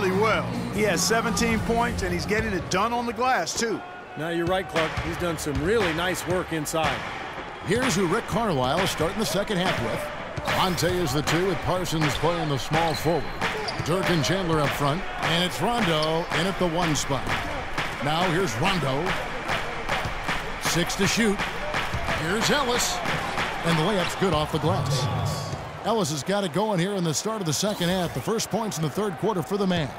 really well. He has 17 points, and he's getting it done on the glass, too. Now, you're right, Clark. He's done some really nice work inside. Here's who Rick Carlisle is starting the second half with. Monte is the 2 with Parsons playing the small forward. Dirk and Chandler up front, and it's Rondo in at the 1 spot. Now here's Rondo. 6 to shoot. Here's Ellis, and the layup's good off the glass. Ellis has got it going here in the start of the second half. The first points in the third quarter for the Mavs.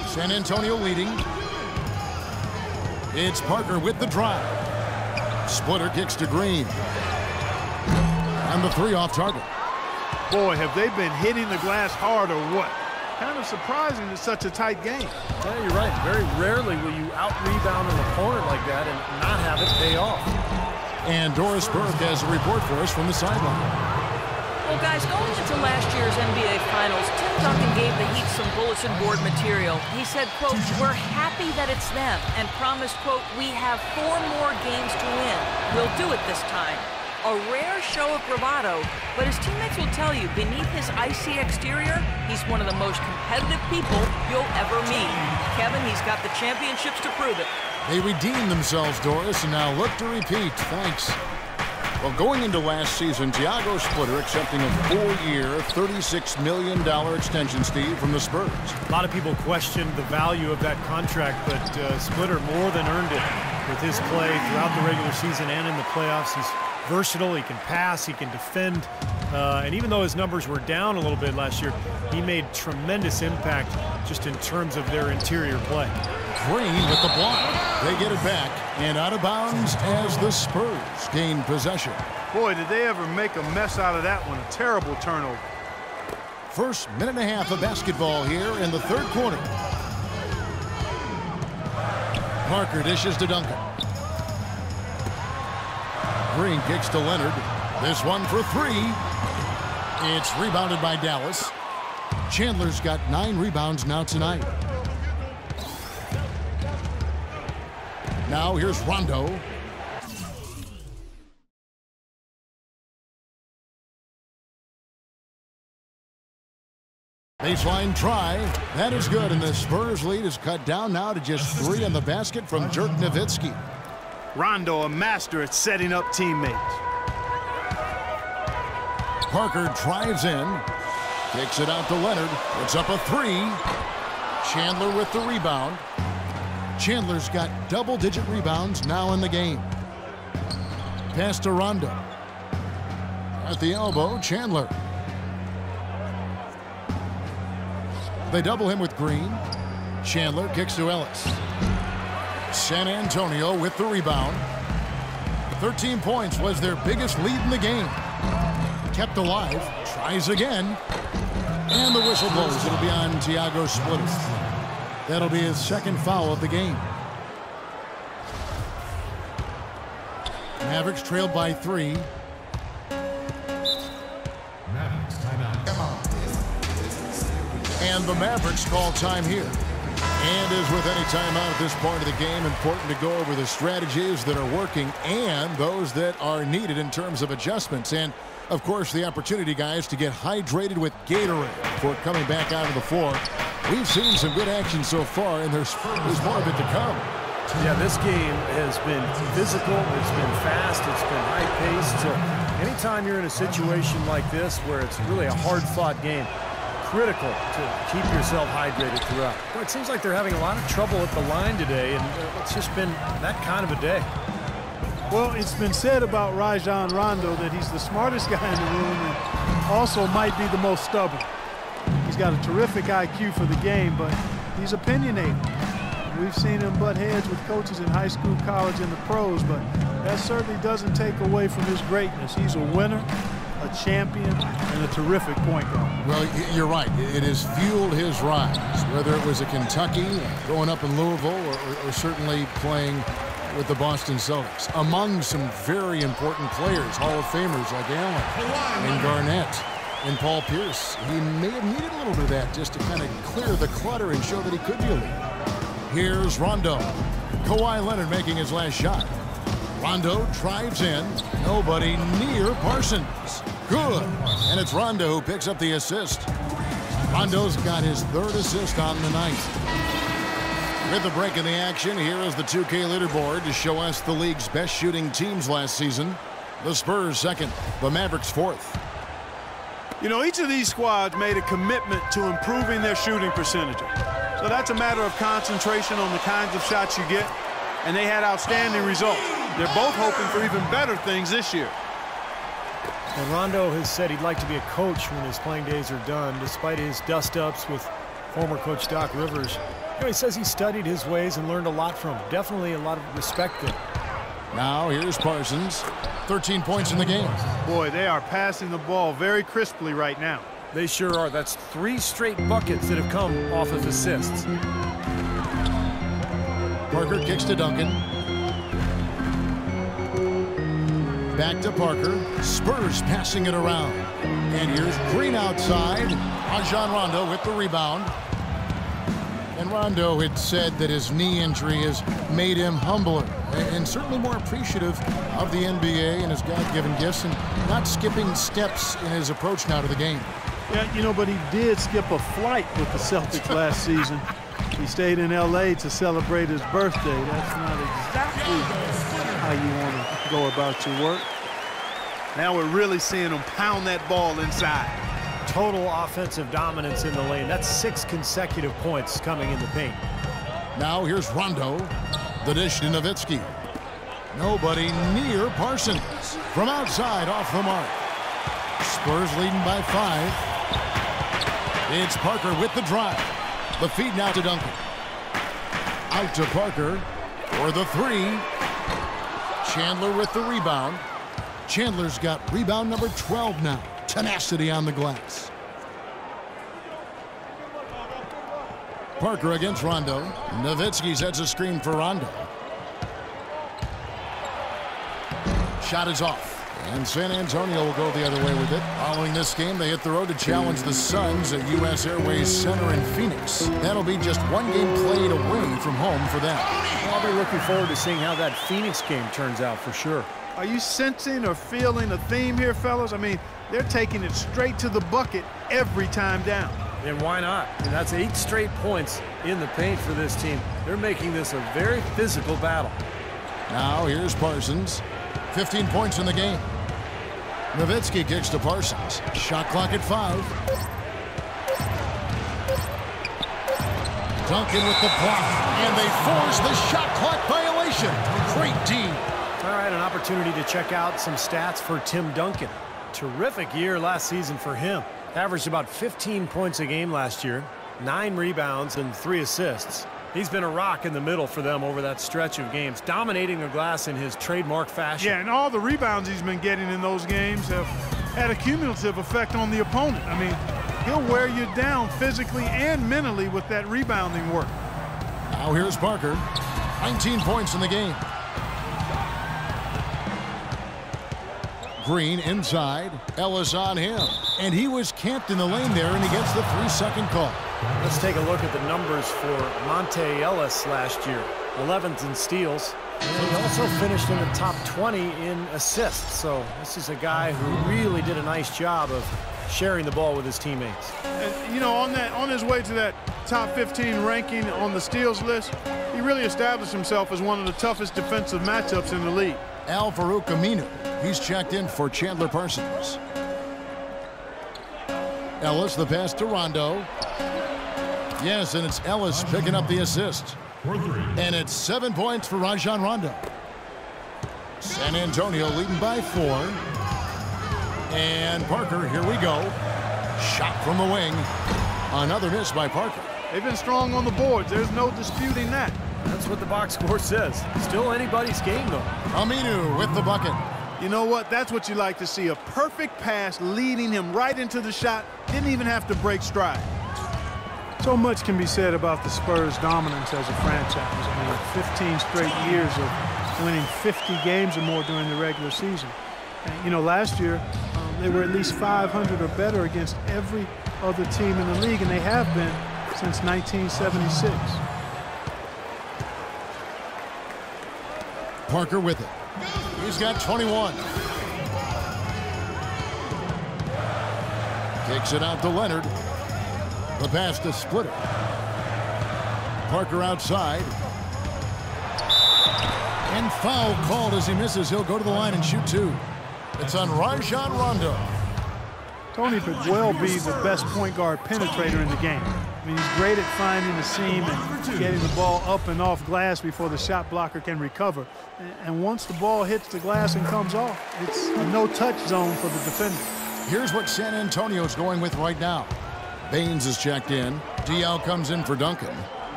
San Antonio leading. It's Parker with the drive. Splitter kicks to Green. And the 3 off target. Boy, have they been hitting the glass hard or what? Kind of surprising it's such a tight game. Yeah, you're right. Very rarely will you out-rebound an opponent like that and not have it pay off. And Doris Burke has a report for us from the sideline. Well, guys, going into last year's NBA Finals, Tim Duncan gave the Heat some bulletin board material. He said, quote, "We're happy that it's them," and promised, quote, "We have 4 more games to win. We'll do it this time." A rare show of bravado, but his teammates will tell you, beneath his icy exterior, he's one of the most competitive people you'll ever meet. Kevin, he's got the championships to prove it. They redeemed themselves, Doris, and now look to repeat. Thanks. Well, going into last season, Thiago Splitter accepting a 4-year, $36 million extension, Steve, from the Spurs. A lot of people questioned the value of that contract, but Splitter more than earned it with his play throughout the regular season and in the playoffs. He's versatile, he can pass, he can defend, and even though his numbers were down a little bit last year, he made tremendous impact just in terms of their interior play. Green with the block. They get it back and out of bounds as the Spurs gain possession. Boy, did they ever make a mess out of that one. A terrible turnover. First minute and a half of basketball here in the third quarter. Parker dishes to Duncan. Green kicks to Leonard. This one for 3. It's rebounded by Dallas. Chandler's got 9 rebounds now tonight. Now here's Rondo. Baseline try. That is good, and the Spurs lead is cut down now to just 3 on the basket from Dirk Nowitzki. Rondo, a master at setting up teammates. Parker drives in. Kicks it out to Leonard. It's up a 3. Chandler with the rebound. Chandler's got double-digit rebounds now in the game. Pass to Rondo. At the elbow, Chandler. They double him with Green. Chandler kicks to Ellis. San Antonio with the rebound. 13 points was their biggest lead in the game. Kept alive. Tries again. And the whistle blows. It'll be on Thiago Splitter. That'll be his second foul of the game. Mavericks trailed by 3. Mavericks timeout. And the Mavericks call time here. And as with any timeout at this point of the game, important to go over the strategies that are working and those that are needed in terms of adjustments. And, of course, the opportunity, guys, to get hydrated with Gatorade before coming back out of the floor. We've seen some good action so far, and there's more of it to come. Yeah, this game has been physical, it's been fast, it's been high-paced. So anytime you're in a situation like this where it's really a hard-fought game, critical to keep yourself hydrated throughout. Boy, it seems like they're having a lot of trouble at the line today, and it's just been that kind of a day. Well, it's been said about Rajon Rondo that he's the smartest guy in the room and also might be the most stubborn. He's got a terrific IQ for the game, but he's opinionated. We've seen him butt heads with coaches in high school, college, and the pros, but that certainly doesn't take away from his greatness. He's a winner, a champion, and a terrific point guard. Well, you're right. It has fueled his rise, whether it was at Kentucky, growing up in Louisville, or certainly playing with the Boston Celtics. Among some very important players, Hall of Famers like Allen and Garnett and Paul Pierce. He may have needed a little bit of that just to kind of clear the clutter and show that he could be a leader. Here's Rondo. Kawhi Leonard making his last shot. Rondo drives in. Nobody near Parsons. Good. And it's Rondo who picks up the assist. Rondo's got his 3rd assist on the night. With the break in the action, here is the 2K leaderboard to show us the league's best shooting teams last season. The Spurs 2nd, the Mavericks 4th. You know, each of these squads made a commitment to improving their shooting percentages. So that's a matter of concentration on the kinds of shots you get, and they had outstanding results. They're both hoping for even better things this year. And Rondo has said he'd like to be a coach when his playing days are done, despite his dust-ups with former coach Doc Rivers. You know, he says he studied his ways and learned a lot from him. Definitely a lot of respect there. Now here's Parsons. 13 points in the game. Boy, they are passing the ball very crisply right now. They sure are. That's 3 straight buckets that have come off of assists. Parker kicks to Duncan. Back to Parker. Spurs passing it around. And here's Green outside. Rajon Rondo with the rebound. And Rondo had said that his knee injury has made him humbler and certainly more appreciative of the NBA and his God-given gifts and not skipping steps in his approach now to the game. Yeah, you know, but he did skip a flight with the Celtics last season. He stayed in L.A. to celebrate his birthday. That's not exactly how you want to go about your work. Now we're really seeing him pound that ball inside. Total offensive dominance in the lane. That's 6 consecutive points coming in the paint. Now here's Rondo. The dish to Nowitzki. Nobody near Parsons. From outside off the mark. Spurs leading by 5. It's Parker with the drive. The feed now to Duncan. Out to Parker for the 3. Chandler with the rebound. Chandler's got rebound number 12 now. Tenacity on the glass. Parker against Rondo. Nowitzki sets a screen for Rondo. Shot is off. And San Antonio will go the other way with it. Following this game, they hit the road to challenge the Suns at U.S. Airways Center in Phoenix. That'll be just 1 game played away from home for them. I'll be looking forward to seeing how that Phoenix game turns out for sure. Are you sensing or feeling a theme here, fellas? I mean, they're taking it straight to the bucket every time down. And why not? I mean, that's 8 straight points in the paint for this team. They're making this a very physical battle. Now here's Parsons. 15 points in the game. Nowitzki kicks to Parsons. Shot clock at 5. Duncan with the block. And they force the shot clock violation. Great D. All right, an opportunity to check out some stats for Tim Duncan. Terrific year last season for him. Averaged about 15 points a game last year, 9 rebounds and 3 assists. He's been a rock in the middle for them over that stretch of games, dominating the glass in his trademark fashion. Yeah, and all the rebounds he's been getting in those games have had a cumulative effect on the opponent. I mean, he'll wear you down physically and mentally with that rebounding work. Now here's Parker. 19 points in the game. Green inside. Ellis on him. And he was camped in the lane there, and he gets the 3-second call. Let's take a look at the numbers for Monte Ellis last year. 11th in steals. And he also finished in the top 20 in assists. So this is a guy who really did a nice job of sharing the ball with his teammates. And, you know, on his way to that top 15 ranking on the steals list, he really established himself as one of the toughest defensive matchups in the league. Al-Farouq Aminu. He's checked in for Chandler Parsons. Ellis, the pass to Rondo. Yes, and it's Ellis picking up the assist. And it's 7 points for Rajon Rondo. San Antonio leading by 4. And Parker, here we go. Shot from the wing. Another miss by Parker. They've been strong on the boards. There's no disputing that. That's what the box score says. Still anybody's game, though. Aminu with the bucket. You know what? That's what you like to see. A perfect pass leading him right into the shot. Didn't even have to break stride. So much can be said about the Spurs' dominance as a franchise. I mean, 15 straight years of winning 50 games or more during the regular season. And, you know, last year, they were at least 500 or better against every other team in the league, and they have been since 1976. Parker with it. He's got 21. Kicks it out to Leonard. The pass to Splitter. Parker outside. And foul called as he misses. He'll go to the line and shoot two. It's on Rajon Rondo. Tony could well be the best point guard penetrator in the game. I mean, he's great at finding the seam and getting the ball up and off glass before the shot blocker can recover. And once the ball hits the glass and comes off, it's a no-touch zone for the defender. Here's what San Antonio's going with right now. Baines is checked in. Diaw comes in for Duncan.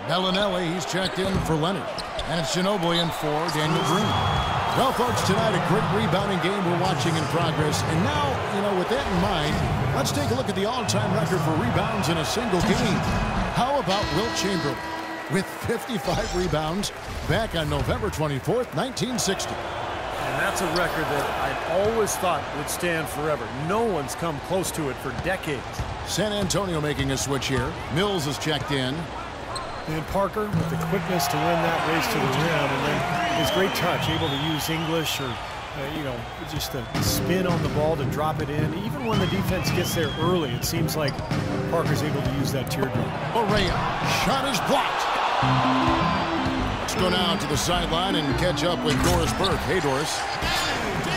Bellinelli, he's checked in for Leonard. And it's Ginobili in for Daniel Green. Well, folks, tonight a great rebounding game we're watching in progress. And now, with that in mind, let's take a look at the all-time record for rebounds in a single game. How about Wilt Chamberlain with 55 rebounds back on November 24th, 1960. And that's a record that I always thought would stand forever. No one's come close to it for decades. San Antonio making a switch here. Mills is checked in. And Parker with the quickness to win that race to the rim, and then his great touch, able to use English or, just a spin on the ball to drop it in. Even when the defense gets there early, it seems like Parker's able to use that teardrop. Barea, shot is blocked. Let's go now to the sideline and catch up with Doris Burke. Hey, Doris.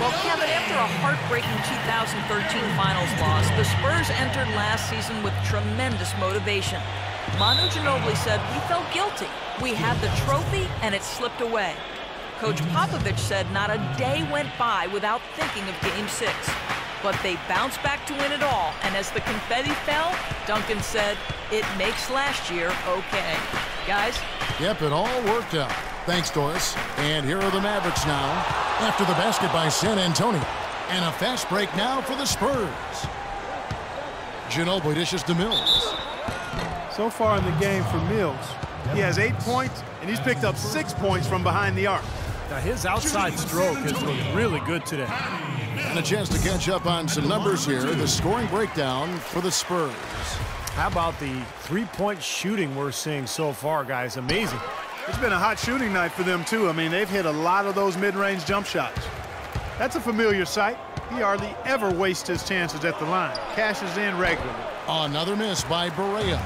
Well, Kevin, after a heartbreaking 2013 finals loss, the Spurs entered last season with tremendous motivation. Manu Ginobili said, "We felt guilty. We had the trophy, and it slipped away." Coach Popovich said not a day went by without thinking of Game 6. But they bounced back to win it all, and as the confetti fell, Duncan said, "It makes last year okay." Guys? Yep, it all worked out. Thanks, Doris. And here are the Mavericks now, after the basket by San Antonio. And a fast break now for the Spurs. Ginobili dishes to Mills. So far in the game for Mills, he has 8 points, and he's picked up 6 points from behind the arc. Now his outside stroke has looked really good today. And a chance to catch up on some numbers here. The scoring breakdown for the Spurs. How about the three-point shooting we're seeing so far, guys? Amazing. It's been a hot shooting night for them, too. I mean, they've hit a lot of those mid-range jump shots. That's a familiar sight. He hardly ever wastes his chances at the line. Cashes in regularly. Another miss by Barea.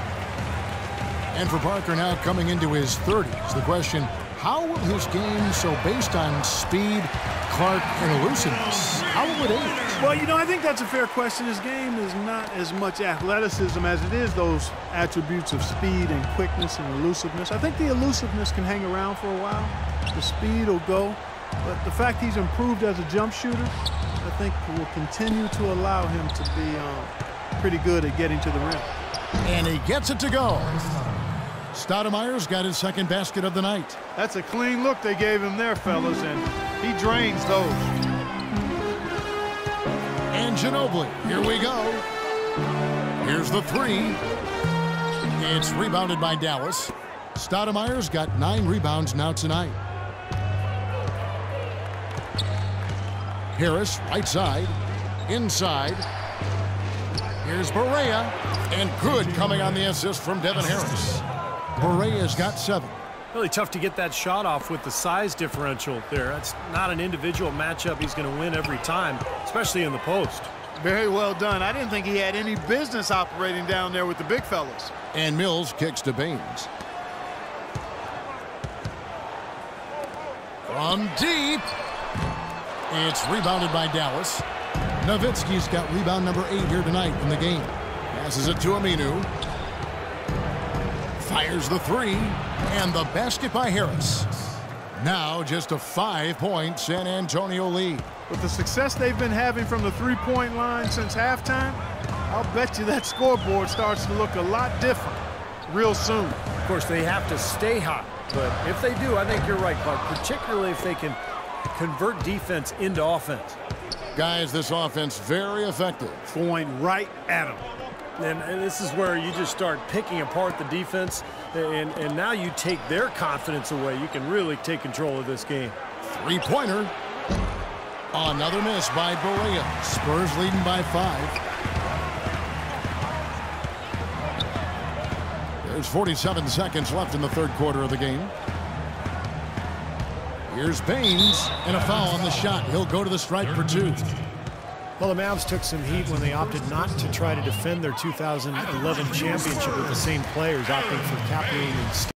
And for Parker now coming into his 30s, the question, how will his game, so based on speed, Clark, and elusiveness, how will it age? Well, I think that's a fair question. His game is not as much athleticism as it is those attributes of speed and quickness and elusiveness. I think the elusiveness can hang around for a while. The speed will go. But the fact he's improved as a jump shooter, I think will continue to allow him to be pretty good at getting to the rim. And he gets it to go. Stoudemire's got his second basket of the night. That's a clean look they gave him there, fellas, and he drains those. And Ginobili, here we go. Here's the three. It's rebounded by Dallas. Stoudemire's got 9 rebounds now tonight. Harris, right side, inside. Here's Barea, and good coming on the assist from Devin Harris. Barea's got 7. Really tough to get that shot off with the size differential there. That's not an individual matchup he's going to win every time, especially in the post. Very well done. I didn't think he had any business operating down there with the big fellas. And Mills kicks to Baines. From deep. It's rebounded by Dallas. Nowitzki's got rebound number 8 here tonight in the game. Passes it to Aminu. Fires the 3. And the basket by Harris. Now just a 5-point San Antonio lead. With the success they've been having from the three-point line since halftime, I'll bet you that scoreboard starts to look a lot different real soon. Of course, they have to stay hot. But if they do, I think you're right, Clark, particularly if they can convert defense into offense. Guys, this offense very effective. Going right at them. And this is where you just start picking apart the defense, and now you take their confidence away. You can really take control of this game. 3-pointer. Another miss by Barea. Spurs leading by 5. There's 47 seconds left in the third quarter of the game. Here's Baines, and a foul on the shot. He'll go to the stripe for 2. Well, the Mavs took some heat when they opted not to try to defend their 2011 championship with the same players, opting for Kaepernick and